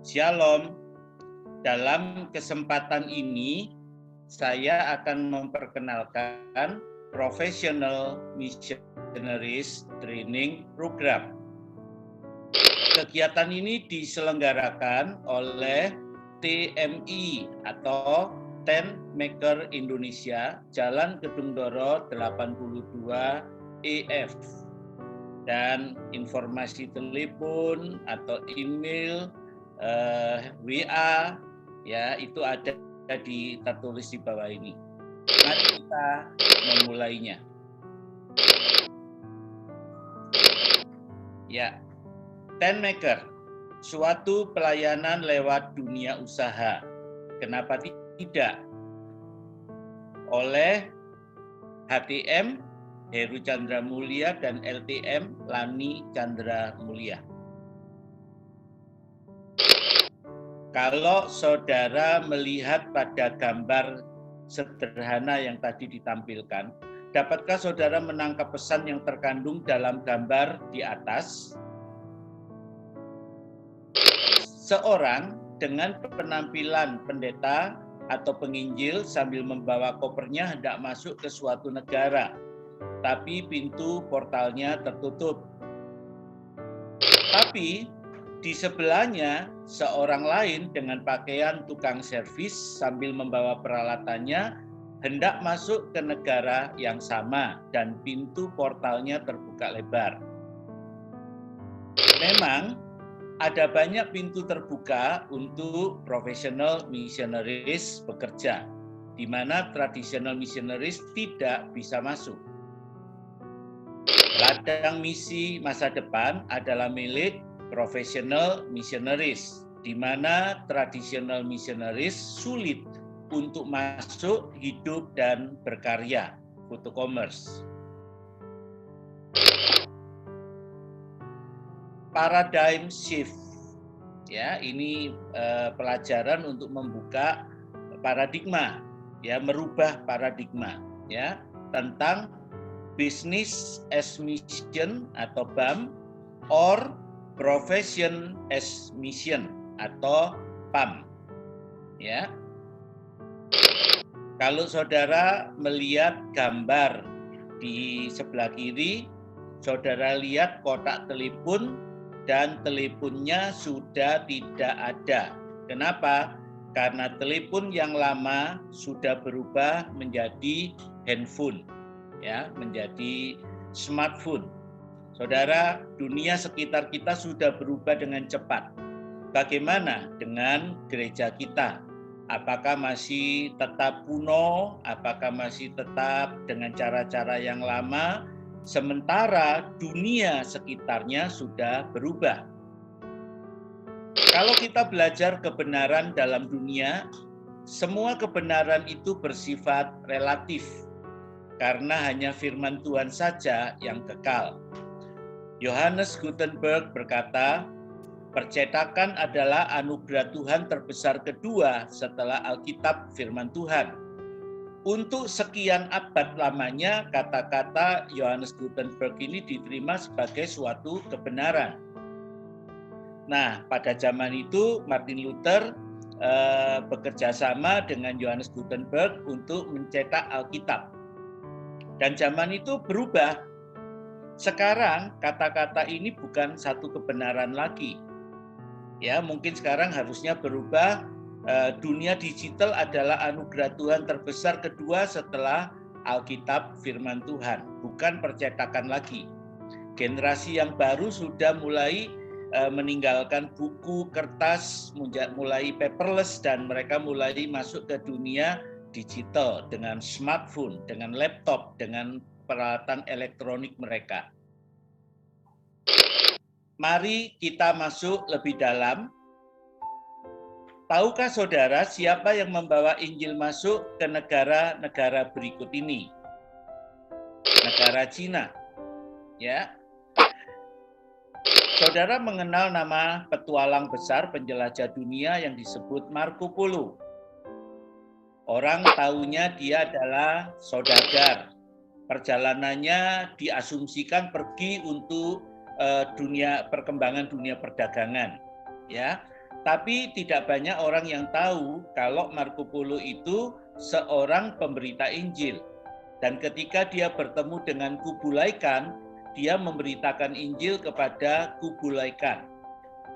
Shalom. Dalam kesempatan ini saya akan memperkenalkan Professional Missionaries Training Program. Kegiatan ini diselenggarakan oleh TMI atau Tent Maker Indonesia, Jalan Gedung Doro 82 EF. Dan informasi telepon atau email, WA, ya itu ada tertulis di bawah ini. Mari kita memulainya. Ya, Tent Maker, suatu pelayanan lewat dunia usaha. Kenapa tidak? Oleh HTM Heru Chandra Mulia dan LTM Lani Chandra Mulia. Kalau saudara melihat pada gambar sederhana yang tadi ditampilkan, dapatkah saudara menangkap pesan yang terkandung dalam gambar di atas? Seorang dengan penampilan pendeta atau penginjil sambil membawa kopernya hendak masuk ke suatu negara, tapi pintu portalnya tertutup. Tapi di sebelahnya seorang lain dengan pakaian tukang servis sambil membawa peralatannya hendak masuk ke negara yang sama dan pintu portalnya terbuka lebar. Memang ada banyak pintu terbuka untuk professional missionaries bekerja, di mana traditional missionaries tidak bisa masuk. Ladang misi masa depan adalah milik professional missionaries, di mana traditional missionaries sulit untuk masuk, hidup, dan berkarya. Foto commerce. Paradigm shift, ya ini pelajaran untuk membuka paradigma, ya merubah paradigma, ya tentang business as mission atau BAM or profession as mission atau PAM, ya. Kalau saudara melihat gambar di sebelah kiri, saudara lihat kotak telepon dan teleponnya sudah tidak ada. Kenapa? Karena telepon yang lama sudah berubah menjadi handphone, ya, menjadi smartphone. Saudara, dunia sekitar kita sudah berubah dengan cepat. Bagaimana dengan gereja kita? Apakah masih tetap kuno? Apakah masih tetap dengan cara-cara yang lama? Sementara dunia sekitarnya sudah berubah. Kalau kita belajar kebenaran dalam dunia, semua kebenaran itu bersifat relatif, karena hanya firman Tuhan saja yang kekal. Johannes Gutenberg berkata, percetakan adalah anugerah Tuhan terbesar kedua setelah Alkitab firman Tuhan. Untuk sekian abad lamanya, kata-kata Johannes Gutenberg ini diterima sebagai suatu kebenaran. Nah, pada zaman itu Martin Luther bekerja sama dengan Johannes Gutenberg untuk mencetak Alkitab. Dan zaman itu berubah. Sekarang kata-kata ini bukan satu kebenaran lagi. Ya, mungkin sekarang harusnya berubah. Dunia digital adalah anugerah Tuhan terbesar kedua setelah Alkitab firman Tuhan, bukan percetakan lagi. Generasi yang baru sudah mulai meninggalkan buku, kertas, mulai paperless, dan mereka mulai masuk ke dunia digital dengan smartphone, dengan laptop, dengan peralatan elektronik mereka. Mari kita masuk lebih dalam. Tahukah saudara siapa yang membawa Injil masuk ke negara-negara berikut ini? Negara Cina. Ya. Saudara mengenal nama petualang besar penjelajah dunia yang disebut Marco Polo. Orang tahunya dia adalah saudagar. Perjalanannya diasumsikan pergi untuk perkembangan dunia perdagangan. Ya. Tapi tidak banyak orang yang tahu kalau Marco Polo itu seorang pemberita Injil. Dan ketika dia bertemu dengan Kublai Khan, dia memberitakan Injil kepada Kublai Khan.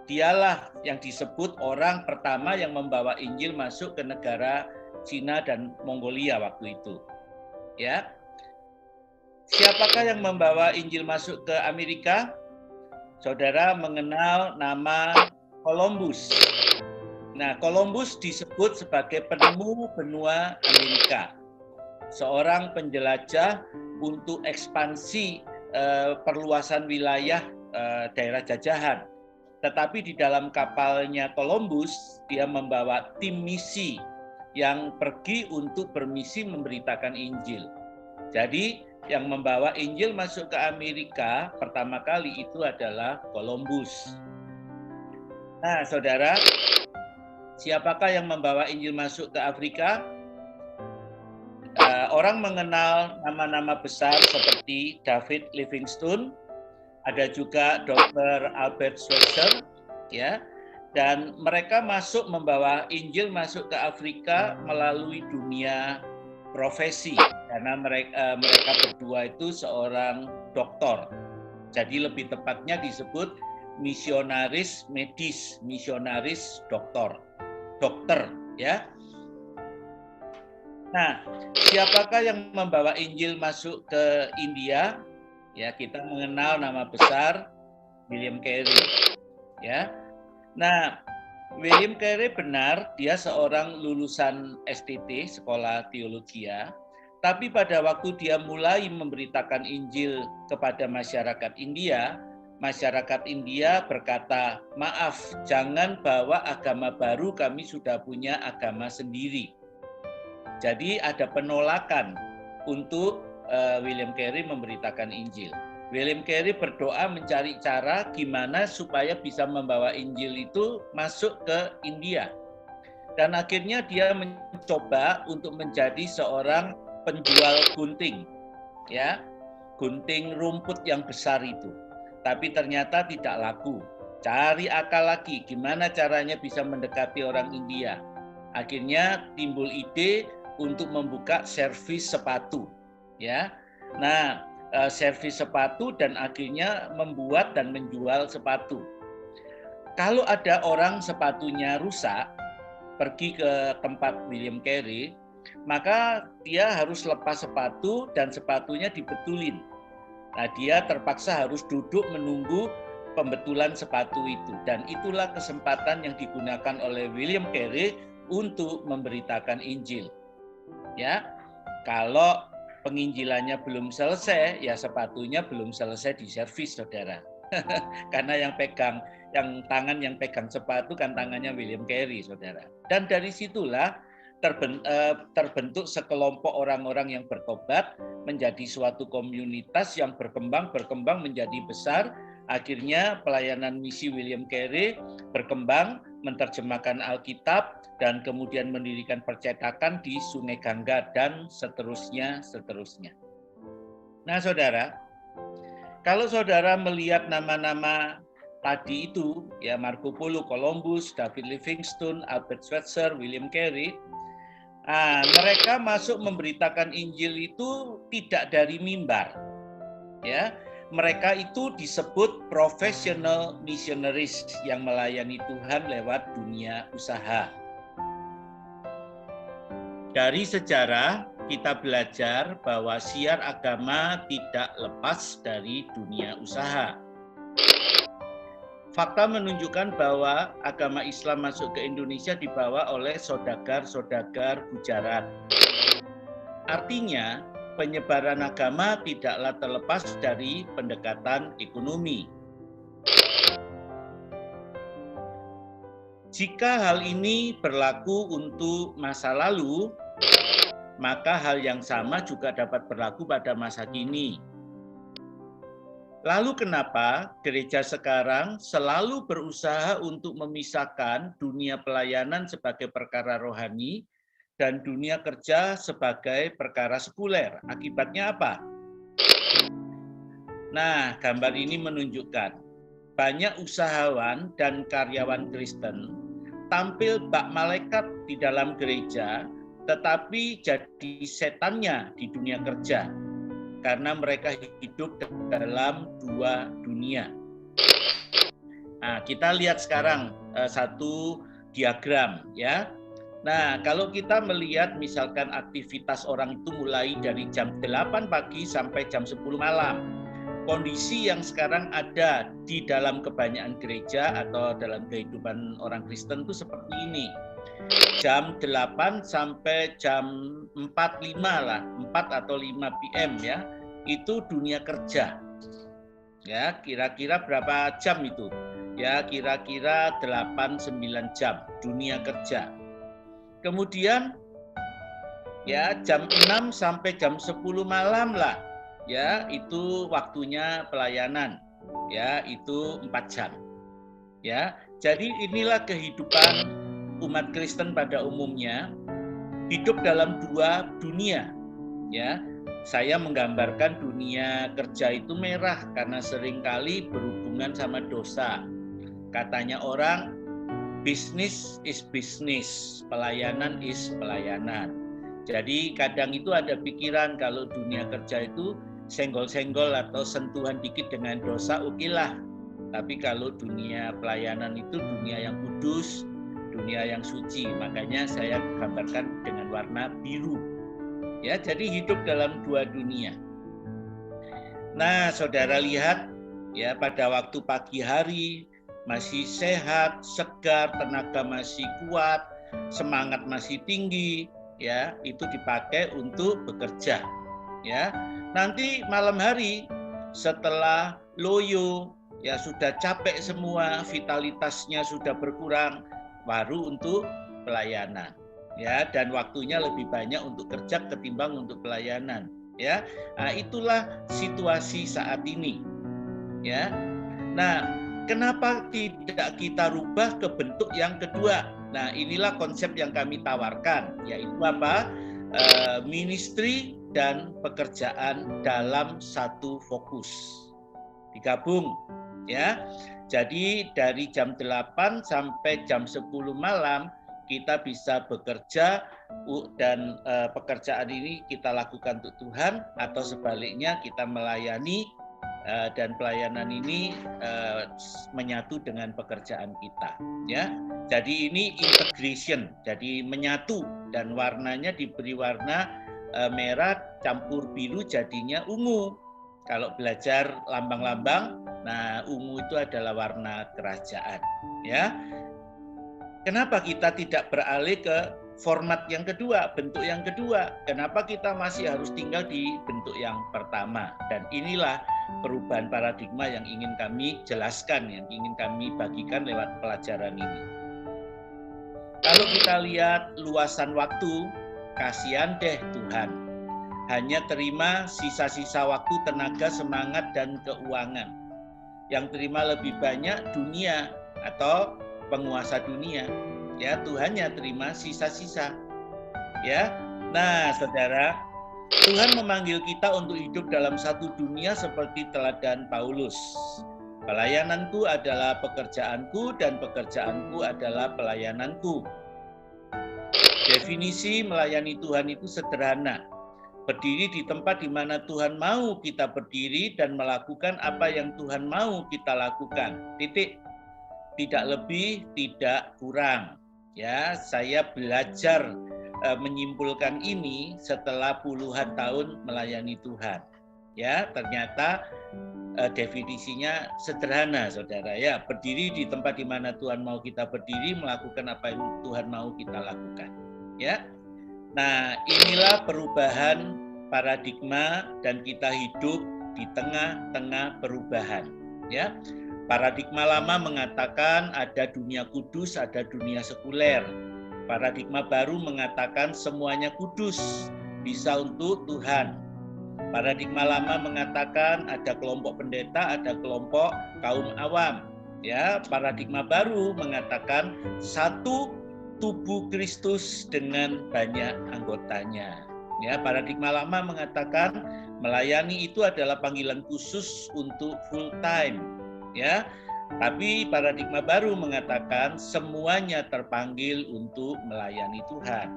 Dialah yang disebut orang pertama yang membawa Injil masuk ke negara Cina dan Mongolia waktu itu. Ya. Siapakah yang membawa Injil masuk ke Amerika? Saudara mengenal nama Columbus. Nah, Columbus disebut sebagai penemu benua Amerika. Seorang penjelajah untuk ekspansi perluasan wilayah daerah jajahan. Tetapi di dalam kapalnya Columbus, dia membawa tim misi yang pergi untuk bermisi memberitakan Injil. Jadi yang membawa Injil masuk ke Amerika pertama kali itu adalah Columbus. Nah, saudara, siapakah yang membawa Injil masuk ke Afrika? Orang mengenal nama-nama besar seperti David Livingstone, ada juga Dr. Albert Schweitzer, ya, dan mereka membawa Injil masuk ke Afrika melalui dunia profesi, karena mereka berdua itu seorang doktor. Jadi lebih tepatnya disebut misionaris medis, misionaris dokter, ya. Nah, siapakah yang membawa Injil masuk ke India? Ya, kita mengenal nama besar William Carey. Ya. Nah, William Carey benar, dia seorang lulusan STT, Sekolah Teologia, tapi pada waktu dia mulai memberitakan Injil kepada masyarakat India berkata, "Maaf, jangan bawa agama baru, kami sudah punya agama sendiri." Jadi ada penolakan untuk William Carey memberitakan Injil. William Carey berdoa mencari cara gimana supaya bisa membawa Injil itu masuk ke India. Dan akhirnya dia mencoba untuk menjadi seorang penjual gunting. Ya, gunting rumput yang besar itu. Tapi ternyata tidak laku. Cari akal lagi gimana caranya bisa mendekati orang India. Akhirnya timbul ide untuk membuka servis sepatu, ya. Nah, servis sepatu dan akhirnya membuat dan menjual sepatu. Kalau ada orang sepatunya rusak, pergi ke tempat William Carey, maka dia harus lepas sepatu dan sepatunya dibetulin. Nah, dia terpaksa harus duduk menunggu pembetulan sepatu itu, dan itulah kesempatan yang digunakan oleh William Carey untuk memberitakan Injil. Ya, kalau penginjilannya belum selesai, ya sepatunya belum selesai diservis, saudara. Karena yang tangan yang pegang sepatu kan tangannya William Carey, saudara. Dan dari situlah terbentuk sekelompok orang-orang yang bertobat menjadi suatu komunitas yang berkembang menjadi besar. Akhirnya pelayanan misi William Carey berkembang, menerjemahkan Alkitab, dan kemudian mendirikan percetakan di Sungai Gangga dan seterusnya. Nah, saudara, kalau saudara melihat nama-nama tadi itu, ya Marco Polo, Columbus, David Livingstone, Albert Schweitzer, William Carey, mereka masuk memberitakan Injil itu tidak dari mimbar. Ya, mereka itu disebut professional missionaries yang melayani Tuhan lewat dunia usaha. Dari sejarah kita belajar bahwa siar agama tidak lepas dari dunia usaha. Fakta menunjukkan bahwa agama Islam masuk ke Indonesia dibawa oleh saudagar-saudagar Gujarat. Artinya, penyebaran agama tidaklah terlepas dari pendekatan ekonomi. Jika hal ini berlaku untuk masa lalu, maka hal yang sama juga dapat berlaku pada masa kini. Lalu kenapa gereja sekarang selalu berusaha untuk memisahkan dunia pelayanan sebagai perkara rohani dan dunia kerja sebagai perkara sekuler? Akibatnya apa? Nah, gambar ini menunjukkan banyak usahawan dan karyawan Kristen tampil bak malaikat di dalam gereja, tetapi jadi setannya di dunia kerja, karena mereka hidup dalam dua dunia. Nah, kita lihat sekarang satu diagram, ya. Nah, kalau kita melihat misalkan aktivitas orang itu mulai dari jam 8 pagi sampai jam 10 malam. Kondisi yang sekarang ada di dalam kebanyakan gereja atau dalam kehidupan orang Kristen itu seperti ini. Jam 8 sampai jam 4.5 lah, 4 atau 5 PM ya, itu dunia kerja. Ya, kira-kira berapa jam itu? Ya, kira-kira 8-9 jam dunia kerja. Kemudian ya jam 6 sampai jam 10 malam lah. Ya, itu waktunya pelayanan. Ya, itu 4 jam. Ya, jadi inilah kehidupan umat Kristen pada umumnya, hidup dalam dua dunia. Ya, saya menggambarkan dunia kerja itu merah karena seringkali berhubungan sama dosa. Katanya orang, business is business, pelayanan is pelayanan. Jadi kadang itu ada pikiran kalau dunia kerja itu senggol-senggol atau sentuhan dikit dengan dosa, okelah. Tapi kalau dunia pelayanan itu dunia yang kudus, dunia yang suci. Makanya saya gambarkan dengan warna biru. Ya, jadi hidup dalam dua dunia. Nah, saudara lihat ya, pada waktu pagi hari masih sehat, segar, tenaga masih kuat, semangat masih tinggi, ya, itu dipakai untuk bekerja. Ya, nanti malam hari setelah loyo, ya sudah capek semua, vitalitasnya sudah berkurang, baru untuk pelayanan. Ya, dan waktunya lebih banyak untuk kerja ketimbang untuk pelayanan. Ya, nah, itulah situasi saat ini. Ya, nah, kenapa tidak kita rubah ke bentuk yang kedua? Nah, inilah konsep yang kami tawarkan, yaitu apa? Ministry dan pekerjaan dalam satu fokus. Digabung, ya. Jadi dari jam 8 sampai jam 10 malam kita bisa bekerja dan pekerjaan ini kita lakukan untuk Tuhan, atau sebaliknya kita melayani dan pelayanan ini menyatu dengan pekerjaan kita, ya. Jadi ini integration, jadi menyatu, dan warnanya diberi warna merah campur biru jadinya ungu. Kalau belajar lambang-lambang, nah ungu itu adalah warna kerajaan, ya. Kenapa kita tidak beralih ke format yang kedua, bentuk yang kedua? Kenapa kita masih harus tinggal di bentuk yang pertama? Dan inilah perubahan paradigma yang ingin kami jelaskan, yang ingin kami bagikan lewat pelajaran ini. Kalau kita lihat luasan waktu, kasihan deh Tuhan. Hanya terima sisa-sisa waktu, tenaga, semangat, dan keuangan. Yang terima lebih banyak dunia atau penguasa dunia. Ya, Tuhannya terima sisa-sisa. Ya. Nah, saudara, Tuhan memanggil kita untuk hidup dalam satu dunia seperti teladan Paulus. Pelayananku adalah pekerjaanku dan pekerjaanku adalah pelayananku. Definisi melayani Tuhan itu sederhana. Berdiri di tempat di mana Tuhan mau kita berdiri dan melakukan apa yang Tuhan mau kita lakukan. Titik. Tidak lebih, tidak kurang. Ya, saya belajar menyimpulkan ini setelah puluhan tahun melayani Tuhan. Ya, ternyata definisinya sederhana, saudara. Ya, berdiri di tempat di mana Tuhan mau kita berdiri, melakukan apa yang Tuhan mau kita lakukan. Ya, nah inilah perubahan paradigma dan kita hidup di tengah-tengah perubahan. Ya. Paradigma lama mengatakan ada dunia kudus, ada dunia sekuler. Paradigma baru mengatakan semuanya kudus, bisa untuk Tuhan. Paradigma lama mengatakan ada kelompok pendeta, ada kelompok kaum awam. Ya, paradigma baru mengatakan satu tubuh Kristus dengan banyak anggotanya. Ya, paradigma lama mengatakan melayani itu adalah panggilan khusus untuk full time. Ya, Tapi paradigma baru mengatakan semuanya terpanggil untuk melayani Tuhan.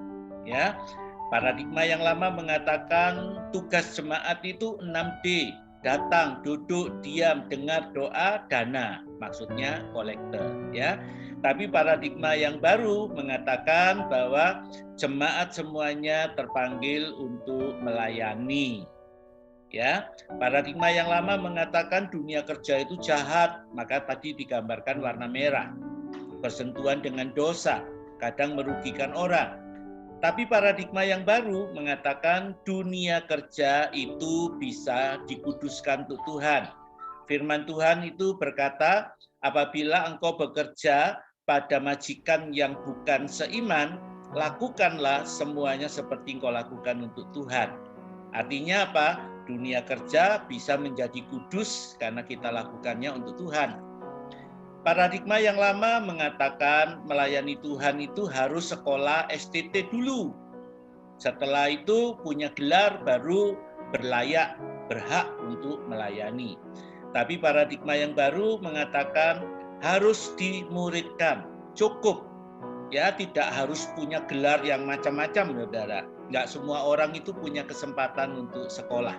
Ya, paradigma yang lama mengatakan tugas jemaat itu 6D, datang, duduk, diam, dengar doa, dana, maksudnya kolektor. Ya, tapi paradigma yang baru mengatakan bahwa jemaat semuanya terpanggil untuk melayani. Ya, paradigma yang lama mengatakan dunia kerja itu jahat, maka tadi digambarkan warna merah. Bersentuhan dengan dosa, kadang merugikan orang. Tapi paradigma yang baru mengatakan dunia kerja itu bisa dikuduskan untuk Tuhan. Firman Tuhan itu berkata, apabila engkau bekerja pada majikan yang bukan seiman, lakukanlah semuanya seperti engkau lakukan untuk Tuhan. Artinya apa? Dunia kerja bisa menjadi kudus karena kita lakukannya untuk Tuhan. Paradigma yang lama mengatakan melayani Tuhan itu harus sekolah STT dulu. Setelah itu punya gelar baru berlayak, berhak untuk melayani. Tapi paradigma yang baru mengatakan harus dimuridkan, cukup. Ya, tidak harus punya gelar yang macam-macam, saudara. Enggak semua orang itu punya kesempatan untuk sekolah.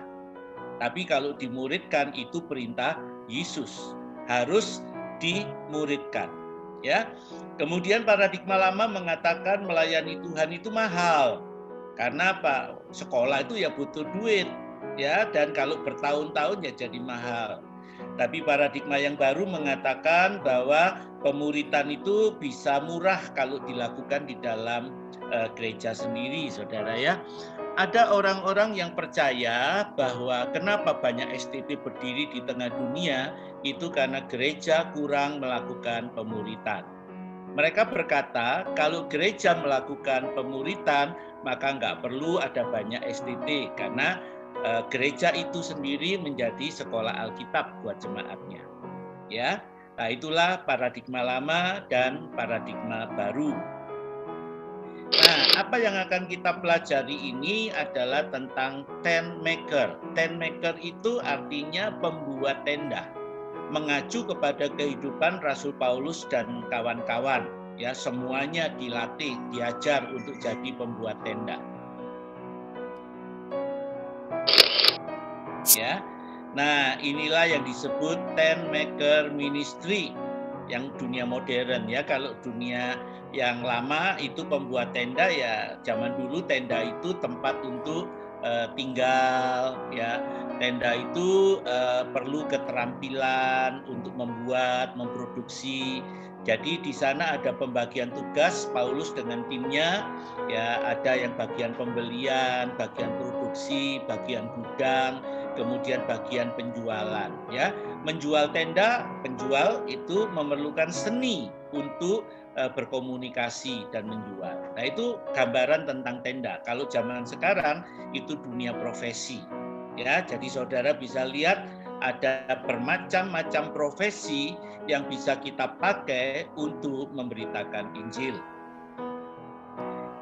Tapi kalau dimuridkan itu perintah Yesus, harus dimuridkan. Ya. Kemudian paradigma lama mengatakan melayani Tuhan itu mahal. Karena apa? Sekolah itu ya butuh duit, ya, dan kalau bertahun-tahun ya jadi mahal. Tapi paradigma yang baru mengatakan bahwa pemuritan itu bisa murah kalau dilakukan di dalam gereja sendiri, saudara ya. Ada orang-orang yang percaya bahwa kenapa banyak STT berdiri di tengah dunia itu karena gereja kurang melakukan pemuritan. Mereka berkata kalau gereja melakukan pemuritan maka nggak perlu ada banyak STT karena gereja itu sendiri menjadi sekolah Alkitab buat jemaatnya. Ya, nah itulah paradigma lama dan paradigma baru. Nah, apa yang akan kita pelajari ini adalah tentang tent maker. Tent maker itu artinya pembuat tenda, mengacu kepada kehidupan Rasul Paulus dan kawan-kawan. Ya, semuanya dilatih, diajar untuk jadi pembuat tenda. Ya, nah inilah yang disebut tent maker ministry yang dunia modern ya. Kalau dunia yang lama itu pembuat tenda ya, zaman dulu tenda itu tempat untuk tinggal ya. Tenda itu perlu keterampilan untuk membuat, memproduksi. Jadi di sana ada pembagian tugas Paulus dengan timnya ya, ada yang bagian pembelian, bagian produksi, bagian gudang, kemudian bagian penjualan ya. Menjual tenda, penjual itu memerlukan seni untuk berkomunikasi dan menjual. Nah, itu gambaran tentang tenda. Kalau zaman sekarang itu dunia profesi. Ya, jadi saudara bisa lihat ada bermacam-macam profesi yang bisa kita pakai untuk memberitakan Injil.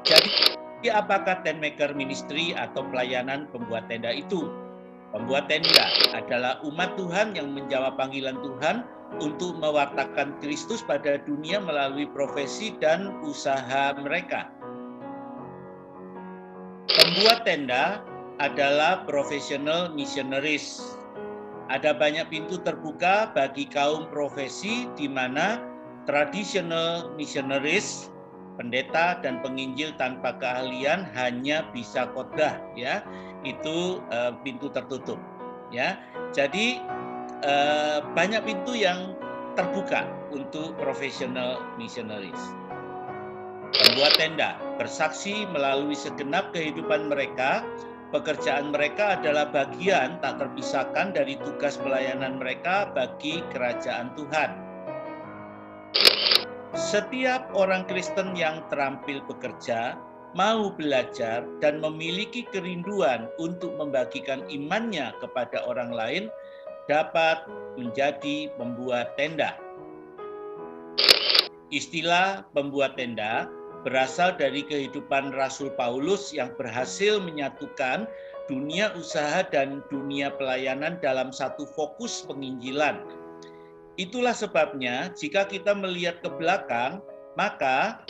Jadi, apakah tent maker ministry atau pelayanan pembuat tenda itu? Pembuat tenda adalah umat Tuhan yang menjawab panggilan Tuhan untuk mewartakan Kristus pada dunia melalui profesi dan usaha mereka. Pembuat tenda adalah professional missionaries. Ada banyak pintu terbuka bagi kaum profesi di mana traditional missionaries, pendeta dan penginjil tanpa keahlian hanya bisa khotbah ya. Itu pintu tertutup ya. Jadi banyak pintu yang terbuka untuk professional missionaries. Pembuat tenda bersaksi melalui segenap kehidupan mereka. Pekerjaan mereka adalah bagian tak terpisahkan dari tugas pelayanan mereka bagi kerajaan Tuhan. Setiap orang Kristen yang terampil bekerja, mau belajar dan memiliki kerinduan untuk membagikan imannya kepada orang lain dapat menjadi pembuat tenda. Istilah pembuat tenda berasal dari kehidupan Rasul Paulus yang berhasil menyatukan dunia usaha dan dunia pelayanan dalam satu fokus penginjilan, Itulah sebabnya jika kita melihat ke belakang, maka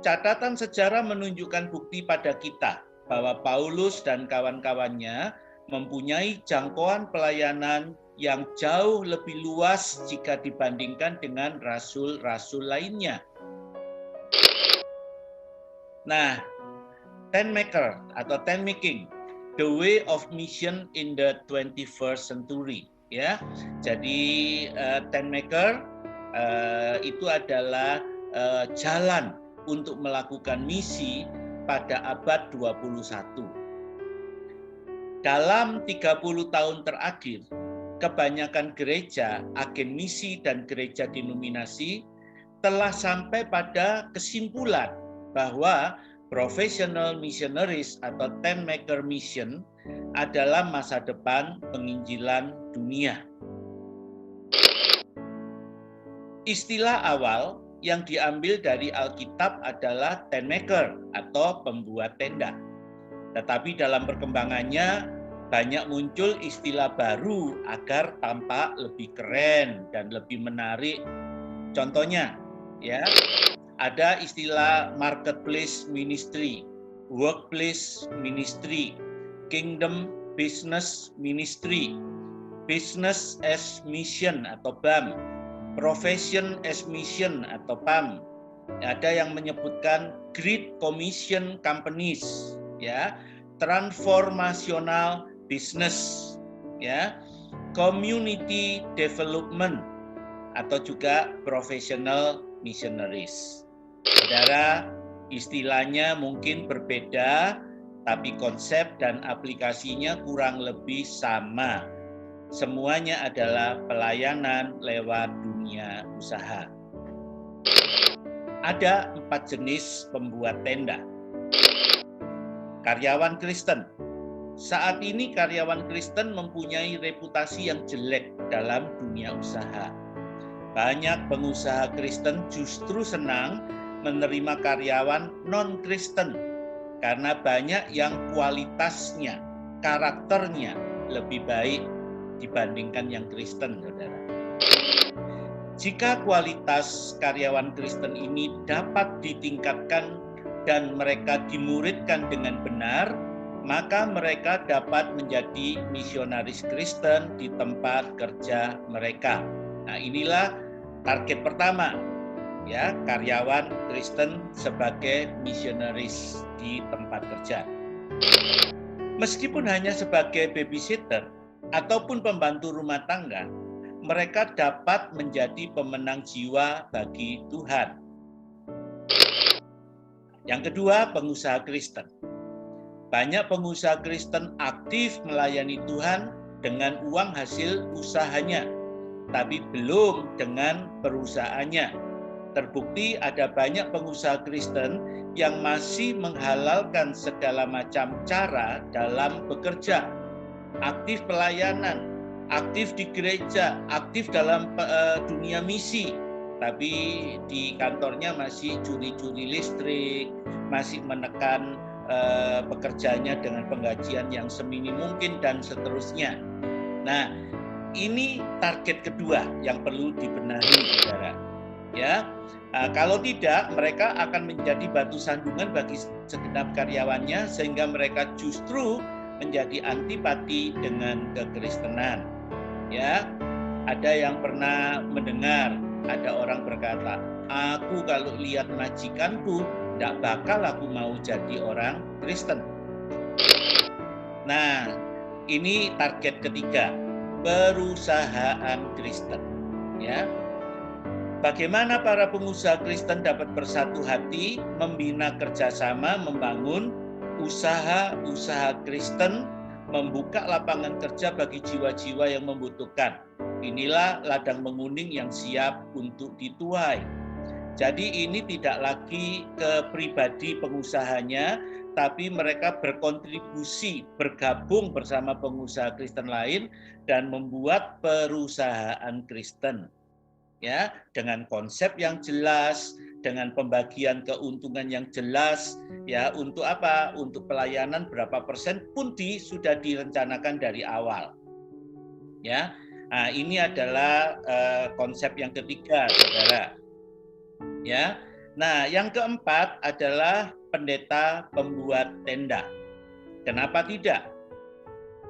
catatan sejarah menunjukkan bukti pada kita bahwa Paulus dan kawan-kawannya mempunyai jangkauan pelayanan yang jauh lebih luas jika dibandingkan dengan rasul-rasul lainnya. Nah, tent maker atau tent making, the way of mission in the 21st century. Ya, jadi tent maker itu adalah jalan untuk melakukan misi pada abad 21. Dalam 30 tahun terakhir, kebanyakan gereja, agen misi dan gereja denominasi telah sampai pada kesimpulan bahwa professional missionaries atau tent maker mission adalah masa depan penginjilan dunia. Istilah awal yang diambil dari Alkitab adalah tent maker atau pembuat tenda. Tetapi dalam perkembangannya banyak muncul istilah baru agar tampak lebih keren dan lebih menarik. Contohnya, ya, ada istilah marketplace ministry, workplace ministry, kingdom business ministry, business as mission atau BAM, profession as mission atau PAM. Ada yang menyebutkan Great Commission companies, ya, transformational business, ya, community development atau juga professional missionaries. Saudara, istilahnya mungkin berbeda, tapi konsep dan aplikasinya kurang lebih sama. Semuanya adalah pelayanan lewat dunia usaha. Ada 4 jenis pembuat tenda. Karyawan Kristen. Saat ini karyawan Kristen mempunyai reputasi yang jelek dalam dunia usaha. Banyak pengusaha Kristen justru senang menerima karyawan non-Kristen karena banyak yang kualitasnya, karakternya lebih baik dibandingkan yang Kristen, saudara. Jika kualitas karyawan Kristen ini dapat ditingkatkan dan mereka dimuridkan dengan benar, maka mereka dapat menjadi misionaris Kristen di tempat kerja mereka. Nah, inilah target pertama, ya, karyawan Kristen sebagai misionaris di tempat kerja. Meskipun hanya sebagai babysitter ataupun pembantu rumah tangga, mereka dapat menjadi pemenang jiwa bagi Tuhan. Yang kedua, pengusaha Kristen. Banyak pengusaha Kristen aktif melayani Tuhan dengan uang hasil usahanya, tapi belum dengan perusahaannya. Terbukti ada banyak pengusaha Kristen yang masih menghalalkan segala macam cara dalam bekerja, aktif pelayanan, aktif di gereja, aktif dalam dunia misi, tapi di kantornya masih curi-curi listrik, masih menekan pekerjanya dengan penggajian yang semini mungkin dan seterusnya. Nah, ini target kedua yang perlu dibenahi, saudara. Ya, kalau tidak, mereka akan menjadi batu sandungan bagi segenap karyawannya sehingga mereka justru menjadi antipati dengan kekristenan. Ya, ada yang pernah mendengar ada orang berkata, "Aku kalau lihat majikanku, tidak bakal aku mau jadi orang Kristen." Nah, ini target ketiga, perusahaan Kristen. Ya, bagaimana para pengusaha Kristen dapat bersatu hati, membina kerjasama, membangun usaha-usaha Kristen, membuka lapangan kerja bagi jiwa-jiwa yang membutuhkan. Inilah ladang menguning yang siap untuk dituai. Jadi ini tidak lagi ke pribadi pengusahanya, tapi mereka berkontribusi, bergabung bersama pengusaha Kristen lain dan membuat perusahaan Kristen. Ya, dengan konsep yang jelas, dengan pembagian keuntungan yang jelas, ya, untuk apa? Untuk pelayanan berapa persen pun sudah direncanakan dari awal. Ya. Nah, ini adalah konsep yang ketiga, saudara. Ya. Nah, yang keempat adalah pendeta pembuat tenda. Kenapa tidak?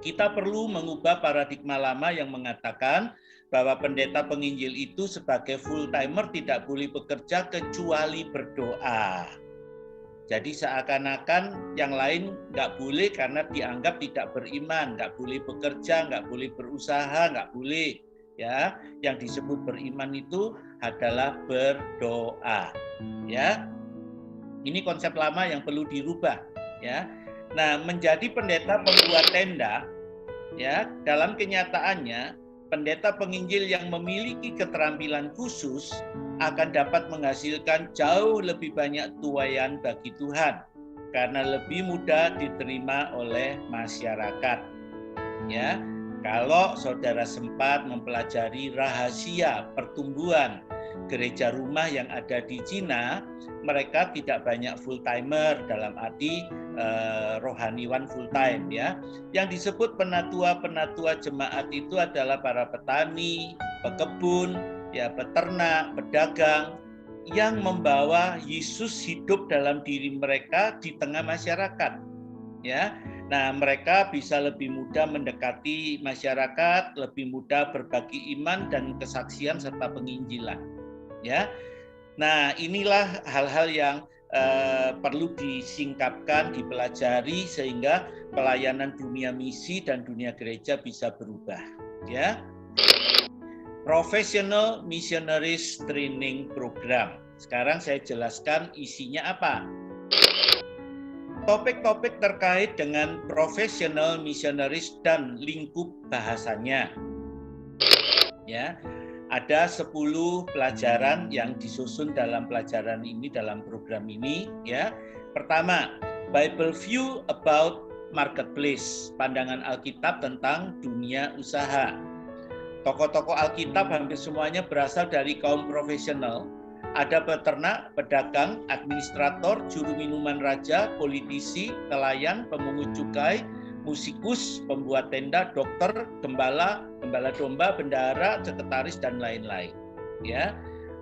Kita perlu mengubah paradigma lama yang mengatakan bahwa pendeta penginjil itu sebagai full timer tidak boleh bekerja kecuali berdoa. Jadi seakan-akan yang lain nggak boleh karena dianggap tidak beriman, nggak boleh bekerja, nggak boleh berusaha, nggak boleh. Ya, yang disebut beriman itu adalah berdoa. Ya, ini konsep lama yang perlu dirubah. Ya, nah menjadi pendeta pembuat tenda, ya dalam kenyataannya pendeta penginjil yang memiliki keterampilan khusus akan dapat menghasilkan jauh lebih banyak tuaian bagi Tuhan karena lebih mudah diterima oleh masyarakat. Ya, kalau saudara sempat mempelajari rahasia pertumbuhan gereja rumah yang ada di Cina, mereka tidak banyak full timer dalam arti rohaniwan full time, ya. Yang disebut penatua-penatua jemaat itu adalah para petani, pekebun, ya, peternak, pedagang yang membawa Yesus hidup dalam diri mereka di tengah masyarakat. Ya. Nah, mereka bisa lebih mudah mendekati masyarakat, lebih mudah berbagi iman dan kesaksian serta penginjilan. Ya. Nah, inilah hal-hal yang perlu disingkapkan, dipelajari sehingga pelayanan dunia misi dan dunia gereja bisa berubah. Ya. Professional Missionaries Training Program. Sekarang saya jelaskan isinya apa. Topik-topik terkait dengan professional missionaries dan lingkup bahasanya. Ya, ada 10 pelajaran yang disusun dalam pelajaran ini, dalam program ini. Ya, pertama, Bible View about Marketplace, pandangan Alkitab tentang dunia usaha. Tokoh-tokoh Alkitab hampir semuanya berasal dari kaum profesional. Ada peternak, pedagang, administrator, juru minuman raja, politisi, nelayan, pemungut cukai, musikus, pembuat tenda, dokter, gembala, gembala domba, bendahara, sekretaris, dan lain-lain. Ya,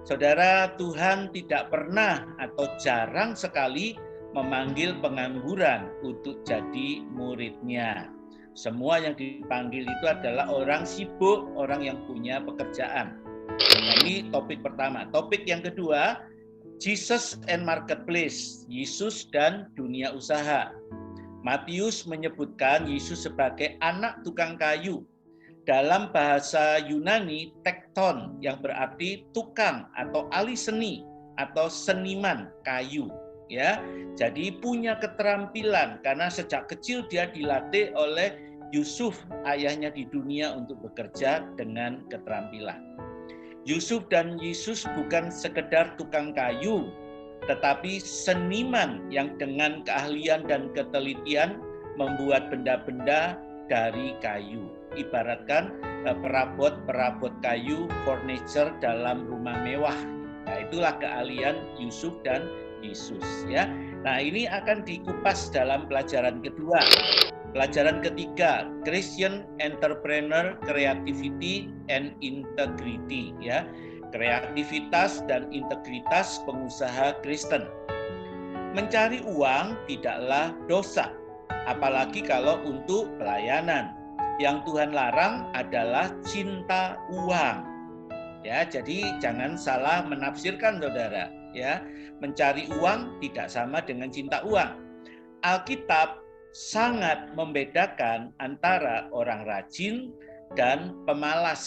saudara, Tuhan tidak pernah atau jarang sekali memanggil pengangguran untuk jadi muridnya. Semua yang dipanggil itu adalah orang sibuk, orang yang punya pekerjaan. Nah, ini topik pertama. Topik yang kedua, Jesus and Marketplace, Yesus dan dunia usaha. Matius menyebutkan Yesus sebagai anak tukang kayu. Dalam bahasa Yunani, tekton, yang berarti tukang atau ahli seni atau seniman kayu. Ya, jadi punya keterampilan karena sejak kecil dia dilatih oleh Yusuf, ayahnya di dunia, untuk bekerja dengan keterampilan. Yusuf dan Yesus bukan sekedar tukang kayu, tetapi seniman yang dengan keahlian dan ketelitian membuat benda-benda dari kayu. Ibaratkan perabot-perabot kayu, furniture dalam rumah mewah. Nah, itulah keahlian Yusuf dan Yesus, ya. Nah, ini akan dikupas dalam pelajaran kedua. Pelajaran ketiga, Christian Entrepreneur Creativity and Integrity, ya. Kreativitas dan integritas pengusaha Kristen. Mencari uang tidaklah dosa, apalagi kalau untuk pelayanan. Yang Tuhan larang adalah cinta uang. Ya, jadi jangan salah menafsirkan, saudara. Ya, mencari uang tidak sama dengan cinta uang. Alkitab sangat membedakan antara orang rajin dan pemalas.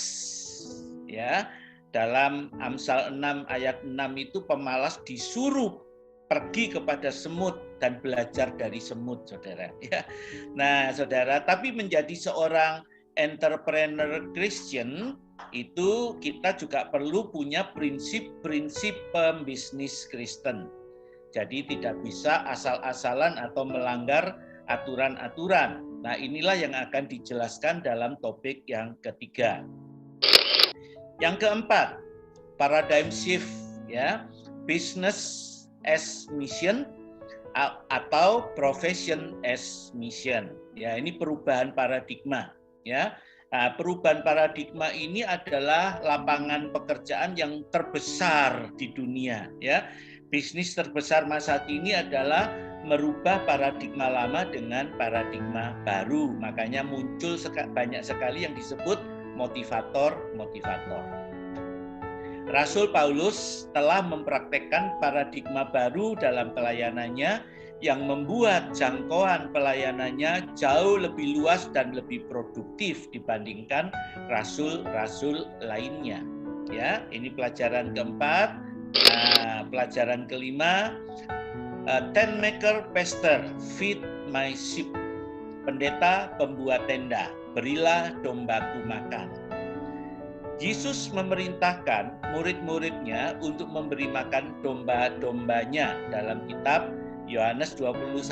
Ya, dalam Amsal 6 ayat 6 itu pemalas disuruh pergi kepada semut dan belajar dari semut, saudara. Ya. Nah, saudara, tapi menjadi seorang entrepreneur Christian itu kita juga perlu punya prinsip-prinsip pembisnis Kristen. Jadi tidak bisa asal-asalan atau melanggar aturan-aturan. Nah, inilah yang akan dijelaskan dalam topik yang ketiga. Yang keempat, paradigm shift, ya, business as mission atau profession as mission. Ya, ini perubahan paradigma, ya. Nah, perubahan paradigma ini adalah lapangan pekerjaan yang terbesar di dunia, ya. Bisnis terbesar masa kini adalah merubah paradigma lama dengan paradigma baru. Makanya muncul banyak sekali yang disebut motivator-motivator. Rasul Paulus telah mempraktekkan paradigma baru dalam pelayanannya yang membuat jangkauan pelayanannya jauh lebih luas dan lebih produktif dibandingkan rasul-rasul lainnya. Ya, ini pelajaran keempat. Nah, pelajaran kelima, tent maker pastor, feed my sheep. Pendeta pembuat tenda, berilah dombaku makan. Yesus memerintahkan murid-muridnya untuk memberi makan domba-dombanya dalam kitab Yohanes 21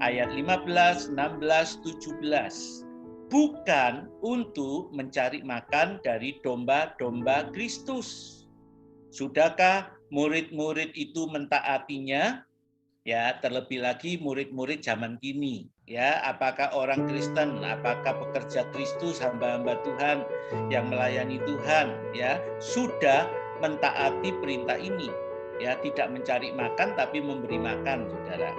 ayat 15, 16, 17. Bukan untuk mencari makan dari domba-domba Kristus. Sudahkah murid-murid itu mentaatinya? Ya, terlebih lagi murid-murid zaman kini. Ya, apakah orang Kristen, apakah pekerja Kristus, hamba-hamba Tuhan yang melayani Tuhan, ya, sudah mentaati perintah ini? Ya, tidak mencari makan tapi memberi makan, saudara.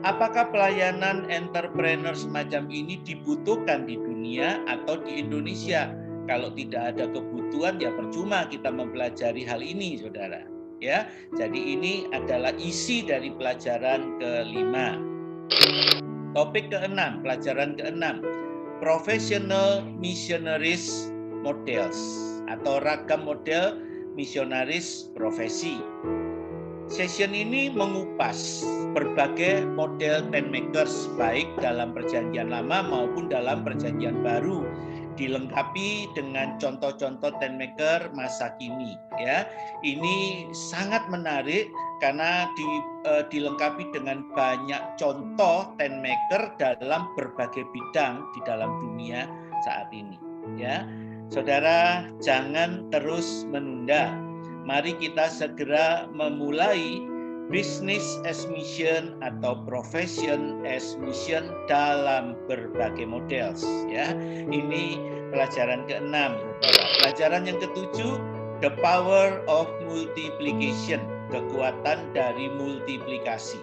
Apakah pelayanan entrepreneur semacam ini dibutuhkan di dunia atau di Indonesia? Kalau tidak ada kebutuhan, ya percuma kita mempelajari hal ini, saudara. Ya, jadi ini adalah isi dari pelajaran kelima. Topik keenam, pelajaran keenam, professional missionaries models atau ragam model misionaris profesi. Session ini mengupas berbagai model tent makers baik dalam perjanjian lama maupun dalam perjanjian baru, dilengkapi dengan contoh-contoh tent maker masa kini, ya. Ini sangat menarik karena dilengkapi dengan banyak contoh tent maker dalam berbagai bidang di dalam dunia saat ini, ya. Saudara, jangan terus menunda. Mari kita segera memulai business as mission atau profession as mission dalam berbagai model, ya. Ini pelajaran keenam. Pelajaran yang ketujuh, the power of multiplication, kekuatan dari multiplikasi.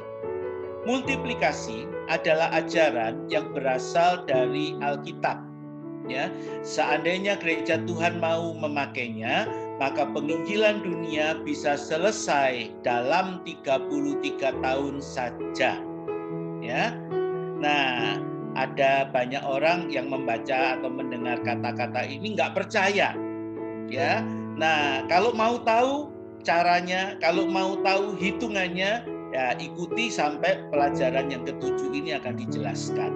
Multiplikasi adalah ajaran yang berasal dari Alkitab, ya. Seandainya gereja Tuhan mau memakainya, maka penginjilan dunia bisa selesai dalam 33 tahun saja. Ya. Nah, ada banyak orang yang membaca atau mendengar kata-kata ini nggak percaya. Ya. Nah, kalau mau tahu caranya, kalau mau tahu hitungannya, ya ikuti sampai pelajaran yang ketujuh ini akan dijelaskan.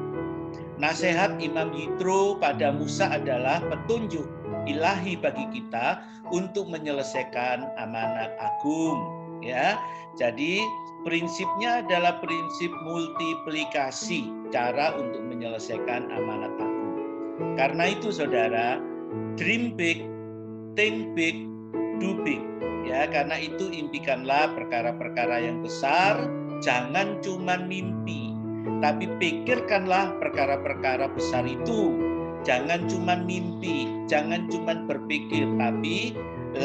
Nasihat Imam Yitro pada Musa adalah petunjuk ilahi bagi kita untuk menyelesaikan amanat agung, ya. Jadi prinsipnya adalah prinsip multiplikasi, cara untuk menyelesaikan amanat agung. Karena itu saudara, dream big, think big, do big, ya. Karena itu impikanlah perkara-perkara yang besar, jangan cuma mimpi, tapi pikirkanlah perkara-perkara besar itu. Jangan cuma mimpi, jangan cuma berpikir, tapi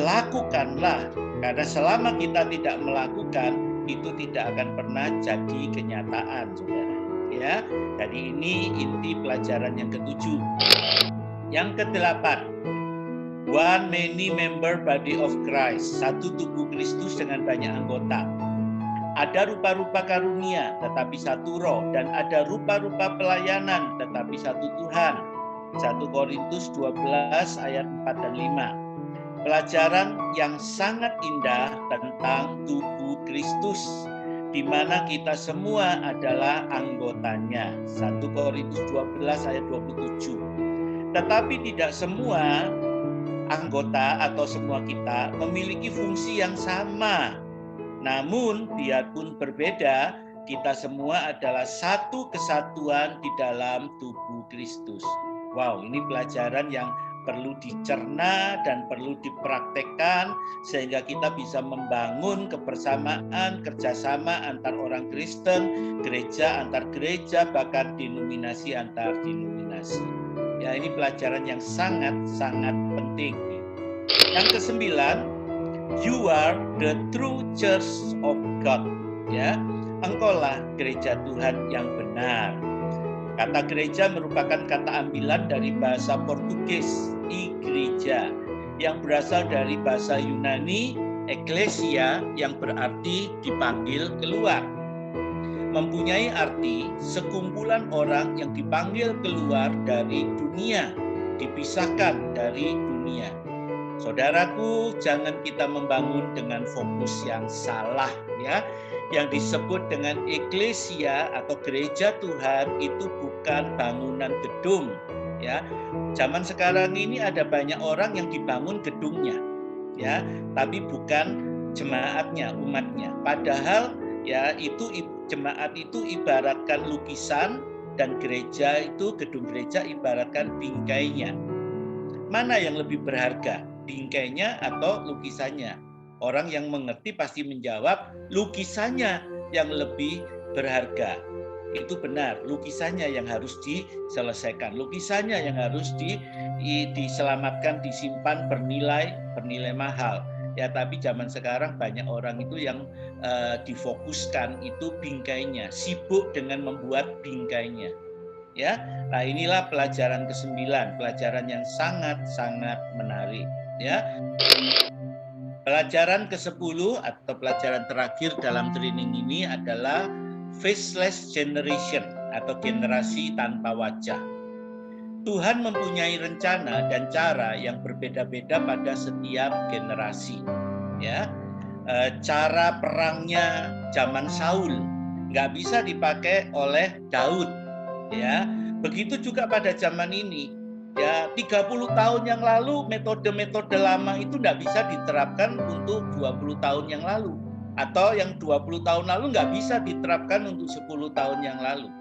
lakukanlah. Karena selama kita tidak melakukan, itu tidak akan pernah jadi kenyataan, saudara. Ya, jadi ini inti pelajaran yang ketujuh. Yang kedelapan, one many member body of Christ, satu tubuh Kristus dengan banyak anggota. Ada rupa-rupa karunia, tetapi satu roh, dan ada rupa-rupa pelayanan, tetapi satu Tuhan. 1 Korintus 12 ayat 4 dan 5. Pelajaran yang sangat indah tentang tubuh Kristus, di mana kita semua adalah anggotanya. 1 Korintus 12 ayat 27. Tetapi tidak semua anggota atau semua kita memiliki fungsi yang sama. Namun biarpun berbeda, kita semua adalah satu kesatuan di dalam tubuh Kristus. Wow, ini pelajaran yang perlu dicerna dan perlu dipraktekkan sehingga kita bisa membangun kebersamaan, kerjasama antar orang Kristen, gereja antar gereja, bahkan denominasi antar denominasi. Ya, ini pelajaran yang sangat-sangat penting. Yang kesembilan, you are the true church of God. Ya, engkaulah gereja Tuhan yang benar. Kata gereja merupakan kata ambilan dari bahasa Portugis, igreja, yang berasal dari bahasa Yunani, eklesia, yang berarti dipanggil keluar. Mempunyai arti sekumpulan orang yang dipanggil keluar dari dunia, dipisahkan dari dunia. Saudaraku, jangan kita membangun dengan fokus yang salah, ya. Yang disebut dengan eklesia atau gereja Tuhan itu bukan bangunan gedung, ya. Zaman sekarang ini ada banyak orang yang dibangun gedungnya, ya, tapi bukan jemaatnya, umatnya. Padahal ya itu jemaat itu ibaratkan lukisan dan gereja itu, gedung gereja ibaratkan bingkainya. Mana yang lebih berharga, bingkainya atau lukisannya? Orang yang mengerti pasti menjawab lukisannya yang lebih berharga. Itu benar, lukisannya yang harus diselesaikan, lukisannya yang harus diselamatkan, disimpan, bernilai mahal. Ya, tapi zaman sekarang banyak orang itu yang difokuskan itu bingkainya, sibuk dengan membuat bingkainya. Ya, nah inilah pelajaran ke-9, pelajaran yang sangat-sangat menarik. Ya, pelajaran ke-10 atau pelajaran terakhir dalam training ini adalah faceless generation atau generasi tanpa wajah. Tuhan mempunyai rencana dan cara yang berbeda-beda pada setiap generasi. Ya, cara perangnya zaman Saul nggak bisa dipakai oleh Daud. Ya, begitu juga pada zaman ini. Ya, 30 tahun yang lalu metode-metode lama itu nggak bisa diterapkan untuk 20 tahun yang lalu. Atau yang 20 tahun lalu nggak bisa diterapkan untuk 10 tahun yang lalu.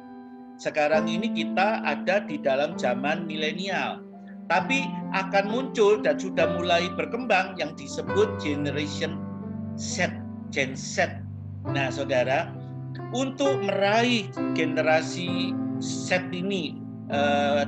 Sekarang ini kita ada di dalam zaman milenial. Tapi akan muncul dan sudah mulai berkembang yang disebut generation Z, Gen Z. Nah, saudara, untuk meraih generasi Z ini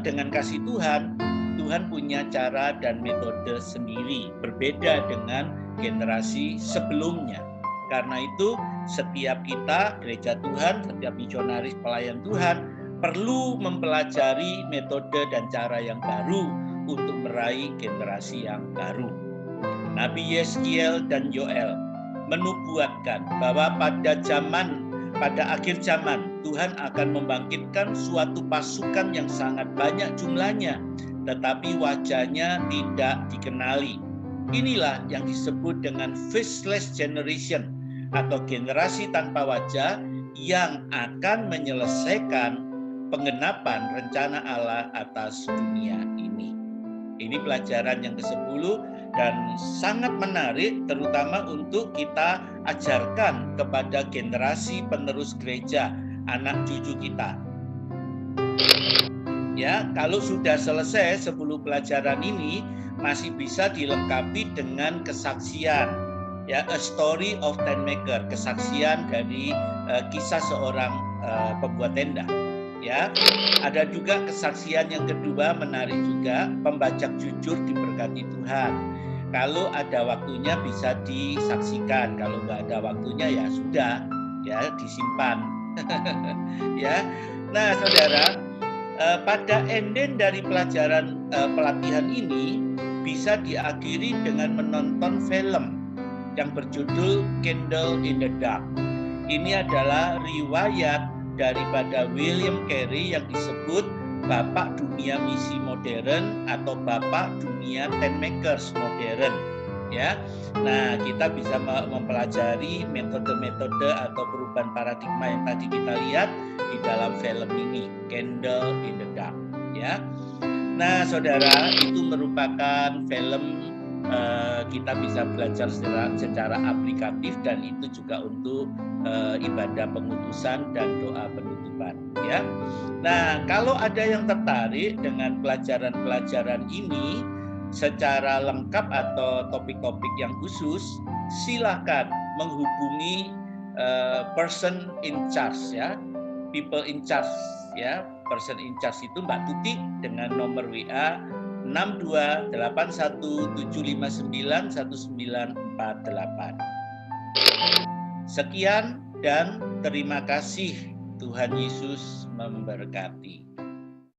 dengan kasih Tuhan, Tuhan punya cara dan metode sendiri, berbeda dengan generasi sebelumnya. Karena itu, setiap kita, gereja Tuhan, setiap misionaris pelayan Tuhan, perlu mempelajari metode dan cara yang baru untuk meraih generasi yang baru. Nabi Yeskiel dan Yoel menubuatkan bahwa pada akhir zaman Tuhan akan membangkitkan suatu pasukan yang sangat banyak jumlahnya, tetapi wajahnya tidak dikenali. Inilah yang disebut dengan faceless generation atau generasi tanpa wajah yang akan menyelesaikan penggenapan rencana Allah atas dunia ini. Ini pelajaran yang ke-10 dan sangat menarik, terutama untuk kita ajarkan kepada generasi penerus gereja, anak cucu kita. Ya, kalau sudah selesai 10 pelajaran ini, masih bisa dilengkapi dengan kesaksian. Ya, a story of tent maker, kesaksian dari kisah seorang pembuat tenda. Ya, ada juga kesaksian yang kedua menarik juga, pembajak jujur diberkati Tuhan. Kalau ada waktunya bisa disaksikan, kalau nggak ada waktunya ya sudah, ya disimpan. Ya, nah saudara, pada ending dari pelajaran pelatihan ini bisa diakhiri dengan menonton film yang berjudul Candle in the Dark. Ini adalah riwayat daripada William Carey yang disebut Bapak Dunia Misi Modern atau Bapak Dunia Tent Makers Modern. Ya, nah kita bisa mempelajari metode-metode atau perubahan paradigma yang tadi kita lihat di dalam film ini, Candle in the Dark. Ya, nah saudara, itu merupakan film kita bisa belajar secara aplikatif dan itu juga untuk ibadah pengutusan dan doa penutupan. Ya, nah kalau ada yang tertarik dengan pelajaran-pelajaran ini secara lengkap atau topik-topik yang khusus, silakan menghubungi person in charge, ya, people in charge, ya. Person in charge itu Mbak Tuti dengan nomor WA 6281759148. Sekian dan terima kasih. Tuhan Yesus memberkati.